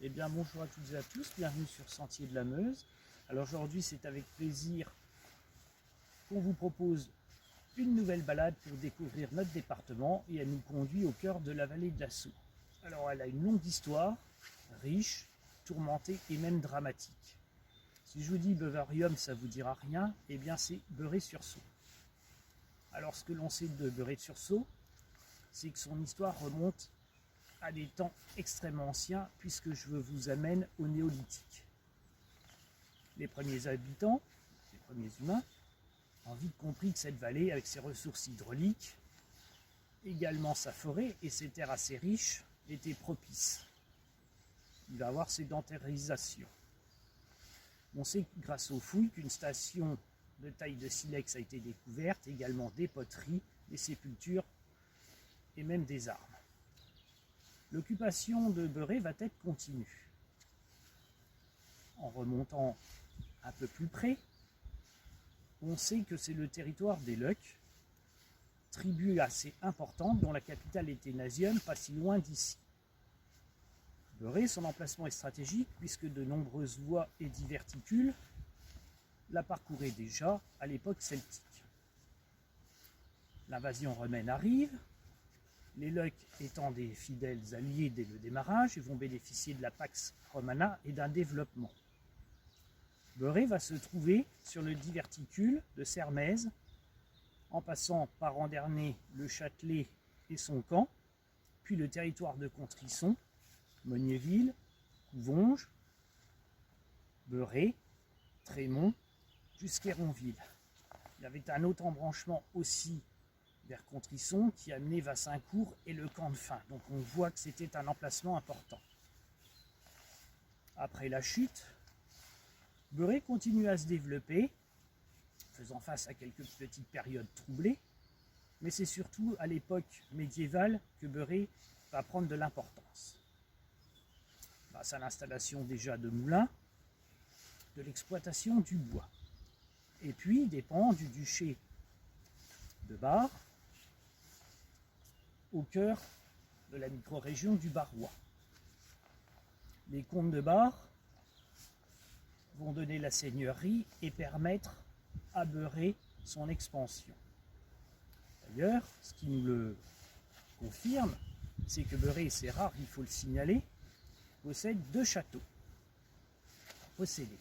Eh bien bonjour à toutes et à tous, bienvenue sur Sentier de la Meuse. Alors aujourd'hui c'est avec plaisir qu'on vous propose une nouvelle balade pour découvrir notre département et elle nous conduit au cœur de la vallée de la Saulx. Alors elle a une longue histoire, riche, tourmentée et même dramatique. Si je vous dis Beuvarium ça vous dira rien, eh bien c'est Beurré-sur-Saulx. Alors ce que l'on sait de Beurré-sur-Saulx, c'est que son histoire remonte à des temps extrêmement anciens, puisque je vous amène au néolithique. Les premiers habitants, les premiers humains, ont vite compris que cette vallée, avec ses ressources hydrauliques, également sa forêt et ses terres assez riches, était propice. Il va y avoir sédentarisation. On sait grâce aux fouilles qu'une station de taille de silex a été découverte, également des poteries, des sépultures et même des armes. L'occupation de Beurré va être continue. En remontant un peu plus près, on sait que c'est le territoire des Leucs, tribu assez importante dont la capitale était Nasium, pas si loin d'ici. Beurré, son emplacement est stratégique puisque de nombreuses voies et diverticules la parcouraient déjà à l'époque celtique. L'invasion romaine arrive. Les Leucs étant des fidèles alliés dès le démarrage, ils vont bénéficier de la Pax Romana et d'un développement. Beurré va se trouver sur le diverticule de Sermaize, en passant par Andernay, le Châtelet et son camp, puis le territoire de Contrisson, Monniéville, Couvonges, Beurré, Trémont, jusqu'Héronville. Il y avait un autre embranchement aussi vers Contrisson qui amenait Vassincourt et le camp de Fin. Donc on voit que c'était un emplacement important. Après la chute, Beurré continue à se développer, faisant face à quelques petites périodes troublées, mais c'est surtout à l'époque médiévale que Beurré va prendre de l'importance. Grâce à l'installation déjà de moulins, de l'exploitation du bois, et puis dépend du duché de Bar, au cœur de la micro-région du Barrois. Les comtes de Bar vont donner la seigneurie et permettre à Beurré son expansion. D'ailleurs, ce qui nous le confirme, c'est que Beurré, et c'est rare, il faut le signaler, possède 2 châteaux possédés.